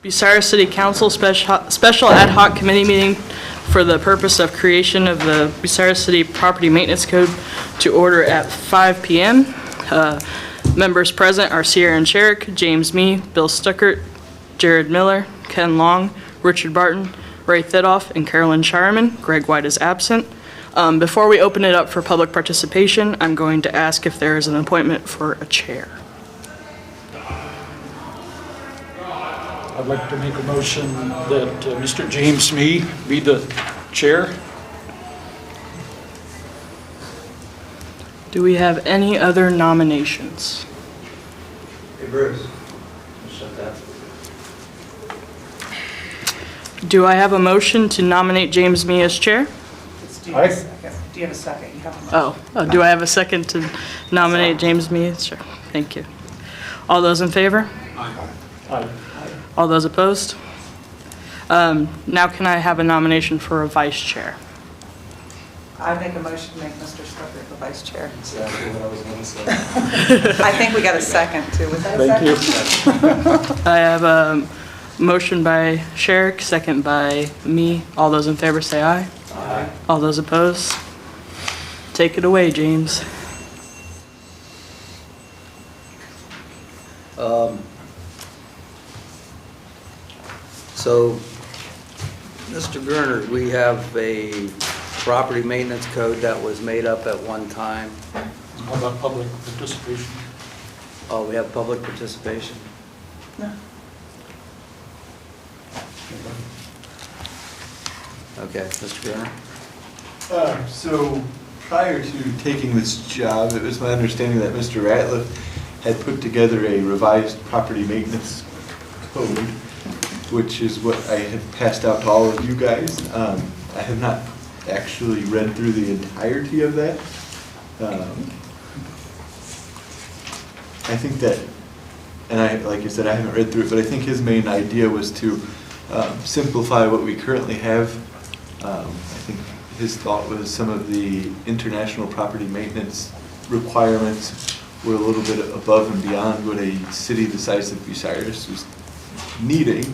Bucyrus City Council special ad hoc committee meeting for the purpose of creation of the Bucyrus City Property Maintenance Code to order at 5 p.m. Members present are Sierra and Sherrick, James Mee, Bill Stuckert, Jared Miller, Ken Long, Richard Barton, Ray Thidoff, and Carolyn Shireman. Greg White is absent. Before we open it up for public participation, I'm going to ask if there is an appointment for a chair. I'd like to make a motion that Mr. James Mee be the chair. Do we have any other nominations? Hey Bruce, shut that. Do I have a motion to nominate James Mee as chair? Do you have a second? Do you have a second? You have a motion. Oh, do I have a second to nominate James Mee as chair? Thank you. All those in favor? Aye. All those opposed? Now can I have a nomination for a vice chair? I make a motion to make Mr. Stuckert the vice chair. Exactly what I was going to say. I think we got a second too. Was that a second? Thank you. I have a motion by Sherrick, second by me. All those in favor say aye. Aye. All those opposed? Take it away, James. So, Mr. Gerner, we have a property maintenance code that was made up at one time. How about public participation? Oh, we have public participation. No. Okay, Mr. Gerner? So prior to taking this job, it was my understanding that Mr. Ratliff had put together a revised property maintenance code, which is what I had passed out to all of you guys. I have not actually read through the entirety of that. I think that, and like I said, I haven't read through it, but I think his main idea was to simplify what we currently have. I think his thought was some of the international property maintenance requirements were a little bit above and beyond what a city the size of Bucyrus was needing,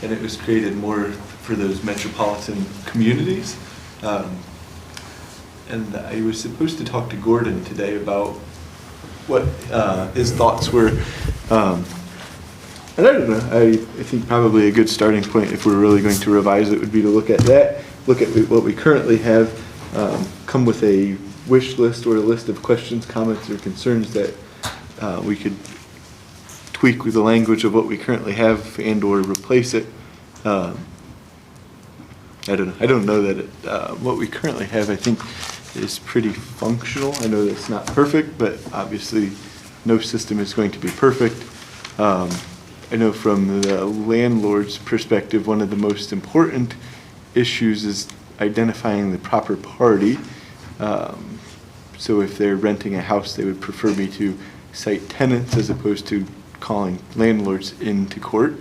and it was created more for those metropolitan communities. And I was supposed to talk to Gordon today about what his thoughts were. And I don't know, I think probably a good starting point if we're really going to revise it would be to look at that, look at what we currently have, come with a wish list or a list of questions, comments, or concerns that we could tweak with the language of what we currently have and or replace it. I don't know that what we currently have, I think, is pretty functional. I know that it's not perfect, but obviously no system is going to be perfect. I know from the landlord's perspective, one of the most important issues is identifying the proper party. So if they're renting a house, they would prefer me to cite tenants as opposed to calling landlords into court.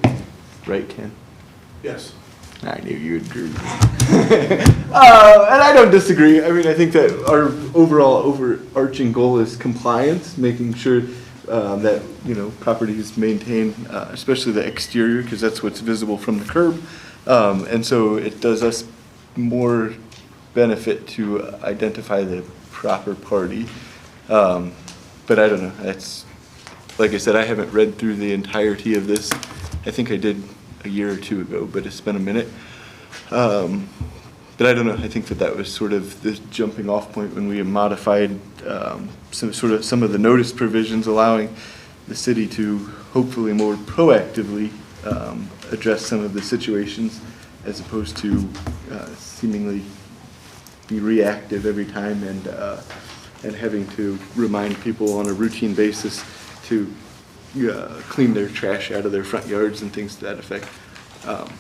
Right, Ken? Yes. I knew you would agree. And I don't disagree. I mean, I think that our overall overarching goal is compliance, making sure that, you know, property is maintained, especially the exterior, because that's what's visible from the curb. And so it does us more benefit to identify the proper party. But I don't know. It's, like I said, I haven't read through the entirety of this. I think I did a year or two ago, but it's been a minute. But I don't know. I think that was sort of the jumping off point when we modified some of the notice provisions, allowing the city to hopefully more proactively address some of the situations as opposed to seemingly be reactive every time and having to remind people on a routine basis to clean their trash out of their front yards and things to that effect.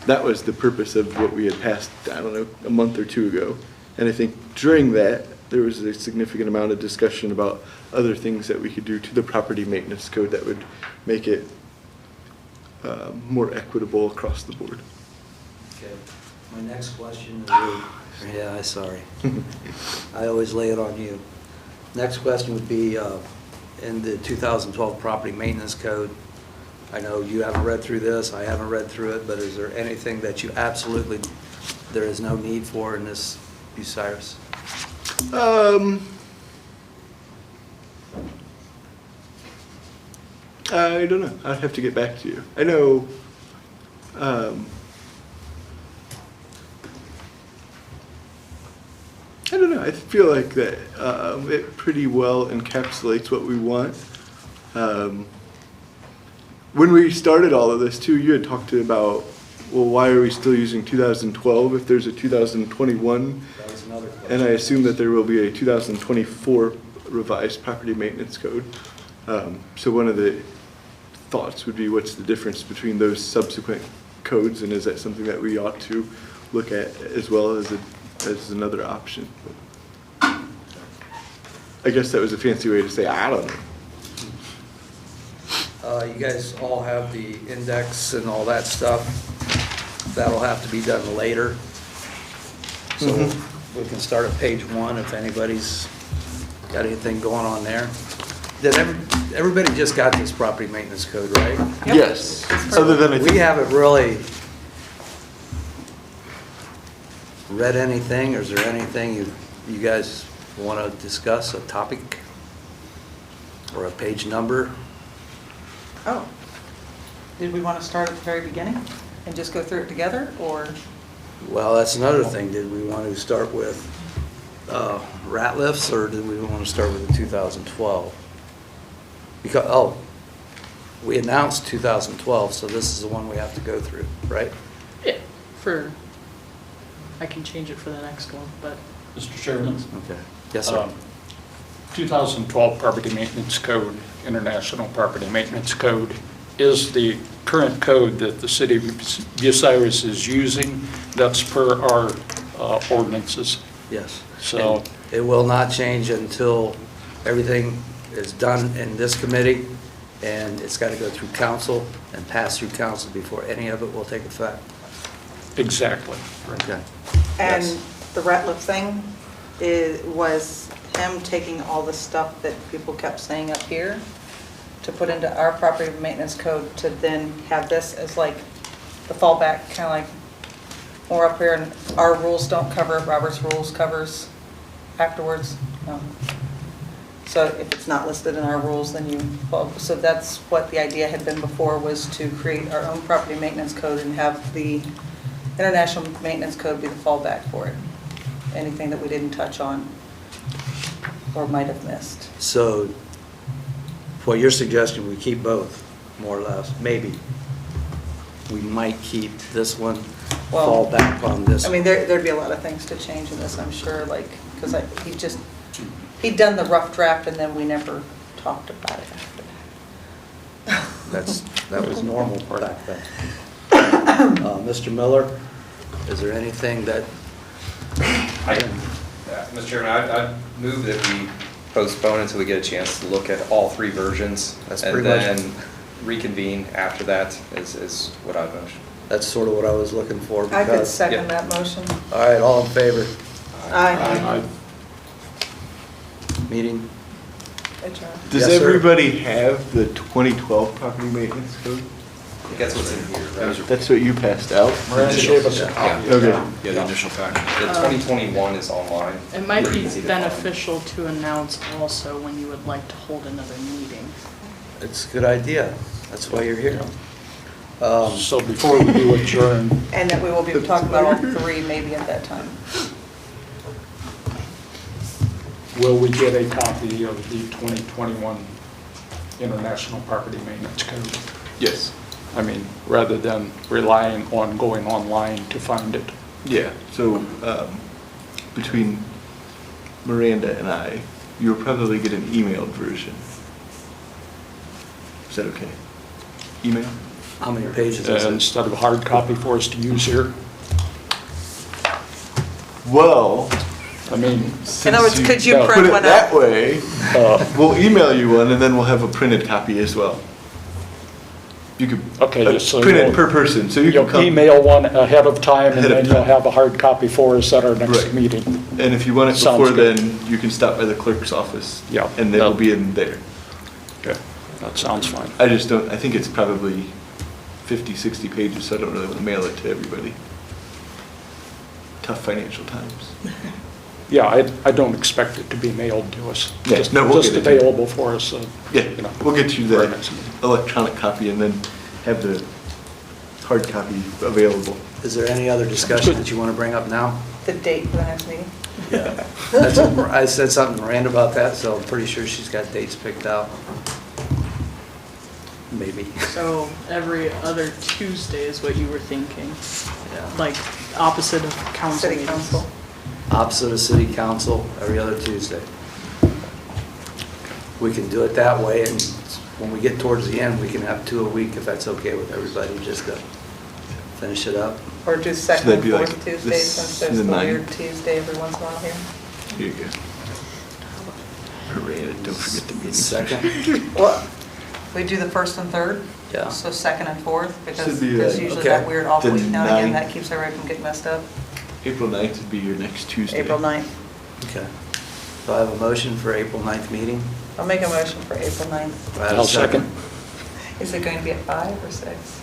That was the purpose of what we had passed, I don't know, a month or two ago. And I think during that, there was a significant amount of discussion about other things that we could do to the property maintenance code that would make it more equitable across the board. Okay. My next question is, yeah, sorry. I always lay it on you. Next question would be, in the 2012 property maintenance code, I know you haven't read through this, I haven't read through it, but is there anything that you absolutely, there is no need for in this Bucyrus? I don't know. I'd have to get back to you. I know, I don't know. I feel like that it pretty well encapsulates what we want. When we started all of this too, you had talked about, well, why are we still using 2012 if there's a 2021? That was another question. And I assume that there will be a 2024 revised property maintenance code. So one of the thoughts would be, what's the difference between those subsequent codes, and is that something that we ought to look at as well as another option? I guess that was a fancy way to say, I don't know. You guys all have the index and all that stuff. That'll have to be done later. So we can start at page 1 if anybody's got anything going on there. Did everybody just got this property maintenance code, right? Yep. Yes, other than I We think, haven't really read anything, or is there anything you guys want to discuss, a topic or a page number? Oh, did we want to start at the very beginning and just go through it together, or? Well, that's another thing. Did we want to start with rat lifts, or did we want to start with the 2012? Because, we announced 2012, so this is the one we have to go through, right? Yeah, I can change it for the next one, but Mr. Chairman, Okay. Yes, sir. 2012 Property Maintenance Code, International Property Maintenance Code, is the current code that the city of Bucyrus is using. That's per our ordinances. Yes. So- And it will not change until everything is done in this committee, and it's got to go through council and pass through council before any of it will take effect. Exactly. Okay. And Yes. the Ratliff thing was him taking all the stuff that people kept saying up here to put into our property maintenance code, to then have this as like the fallback, kind of like when we're up here and our rules don't cover, Robert's rules covers afterwards. No. So if it's not listed in our rules, then well, so that's what the idea had been before, was to create our own property maintenance code and have the international maintenance code be the fallback for it. Anything that we didn't touch on or might have missed. So, what you're suggesting, we keep both, more or less, maybe. We might keep this one, Well, fall back on this. I mean, there'd be a lot of things to change in this, I'm sure, like, because he'd done the rough draft and then we never talked about it after that. That was normal back then. Mr. Miller, is there anything that, Mr. Chairman, I'd move that we postpone until we get a chance to look at all 3 versions. That's and pretty much- then reconvene after that is what I motion. that's sort of what I was looking for. I could because- second yeah. that motion. All right, all in favor? Aye. Meeting? Adjourn. does Yes, sir. everybody have the 2012 property maintenance code? I think that's what's in here, right? That's what you passed out? Miranda gave us a copy. Okay. Yeah, the initial package. The 2021 is online. it might Pretty be easy to find. beneficial to announce also when you would like to hold another meeting. It's a good idea. That's why you're here. So before we do adjourn, And that we will be talking about all 3 maybe at that time. will we get a copy of the 2021 International Property Maintenance Code? Yes. I mean, rather than relying on going online to find it. Yeah, so between Miranda and I, you'll probably get an emailed version. Is that okay? Email? How many pages is it? Instead of a hard copy for us to use here. Well, I mean, In other words, could you put print put it one that out? way, we'll email you one and then we'll have a printed copy as well. You could Okay, so print it you'll- per person, so you can you'll come. email one ahead of time, and Ahead of then you'll time. have a hard copy for us at our next Right. meeting. And if you want it Sounds before good. then, you can stop by the clerk's office. Yeah. And they will be in there. Okay. That sounds fine. I just don't, I think it's probably 50, 60 pages, so I don't really want to mail it to everybody. Tough financial times. Yeah, I don't expect it to be mailed to us. Yeah, Just no, we'll just get it to you. available for us, Yeah, you know. we'll get you for our the next meeting. electronic copy and then have the hard copy available. Is there any other discussion that you want to bring up now? The date for the next meeting? Yeah. I said something to Miranda about that, so I'm pretty sure she's got dates picked out. Maybe. So every other Tuesday is what you were thinking, Yeah. like opposite of council City meetings. council? Opposite of city council, every other Tuesday. We can do it that way, and when we get towards the end, we can have 2 a week if that's okay with everybody, just to finish it up. Or do second that'd and be like fourth Tuesdays, this- since there's the the ninth. weird Tuesday every once in a while here? Here you go. Hooray, don't forget the meeting. Second? What? We do the first and third? Yeah. So second and fourth, because Should be, there's like, usually okay. that weird off The week now and again, ninth. that keeps everybody from getting messed up. April 9th would be your next Tuesday. April 9th. Okay. So I have a motion for April 9th meeting. I'll make a motion for April 9th. Do I have a I'll second. Is it going to be at 5 or 6?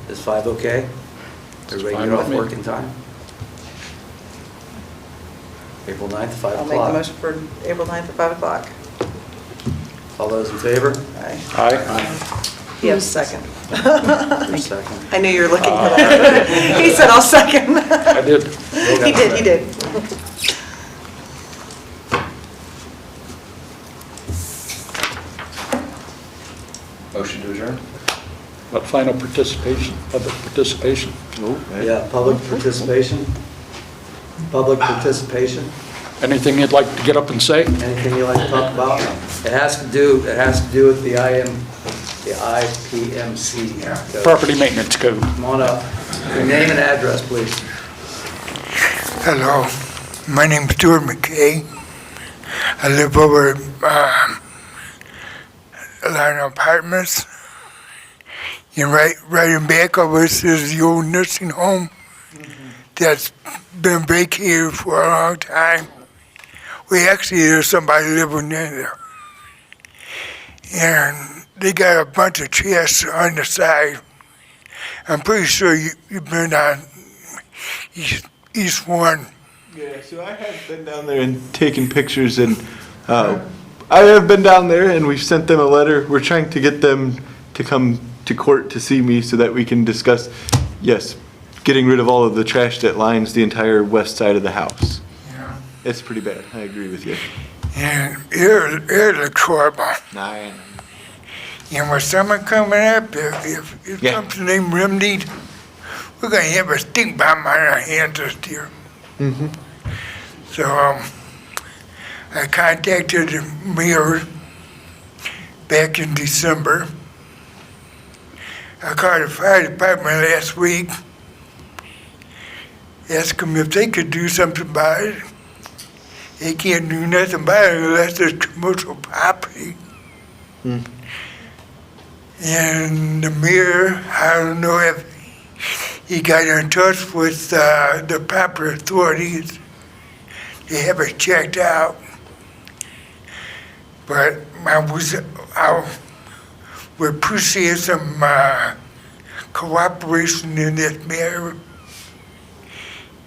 Is 5 okay? Everybody fine get with off me. working time? April 9th, 5 I'll make the o'clock. motion for April 9th at 5 o'clock. All those in favor? Aye. Aye. Yes, second. For second. I knew you were looking for that. He said, I'll second. I did. He did. Motion to adjourn? But final participation, public participation. Yeah, public participation? Public participation? Anything you'd like to get up and say? Anything you'd like to talk about? It has to do with the IPMC. code. Property maintenance code. Come on up. Your name and address, please. Hello, my name's Stuart McKay. I live over at Line Apartments. And right in back of us is the old nursing home that's been vacated for a long time. There's somebody living in there. And they got a bunch of chests on the side. I'm pretty sure you've been on East 1. Yeah, so I have been down there and taken pictures, and I have been down there, and we've sent them a letter. We're trying to get them to come to court to see me so that we can discuss, yes, getting rid of all of the trash that lines the entire west side of the house. Yeah. It's pretty bad. I agree with you. And it looks horrible. Nah, And with summer coming up, if Yeah. something ain't remedied, we're gonna have a stink bomb on our hands this year. Mm-hmm. So, I contacted the mayor back in December. I called the fire department last week, asked them if they could do something about it. They can't do nothing about it unless it's commercial property. Mm. And the mayor, I don't know if he got in touch with the proper authorities. They have it checked out. But I would appreciate some cooperation in this matter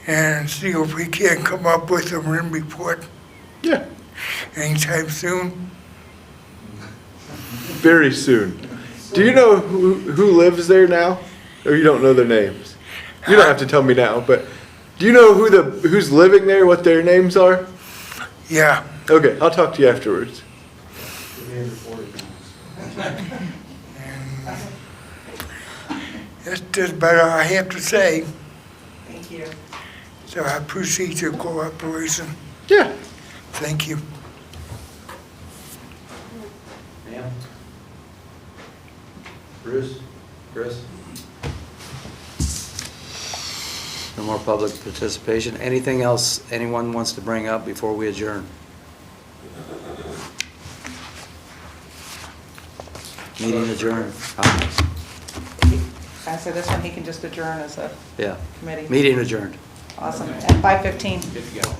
and see if we can come up with a written report Yeah, anytime soon. very soon. Do you know who lives there now? Or you don't know their names? You don't have to tell me now, but do you know who's living there, what their names are? Yeah. Okay, I'll talk to you afterwards. That's just about all I have to say. Thank you. So I appreciate your cooperation. Yeah. Thank you. Ma'am? Bruce? Chris? No more public participation. Anything else anyone wants to bring up before we adjourn? Meeting adjourned. So this one, he can just adjourn as a Yeah. committee. Meeting adjourned. Awesome. At 5:15. Good to go.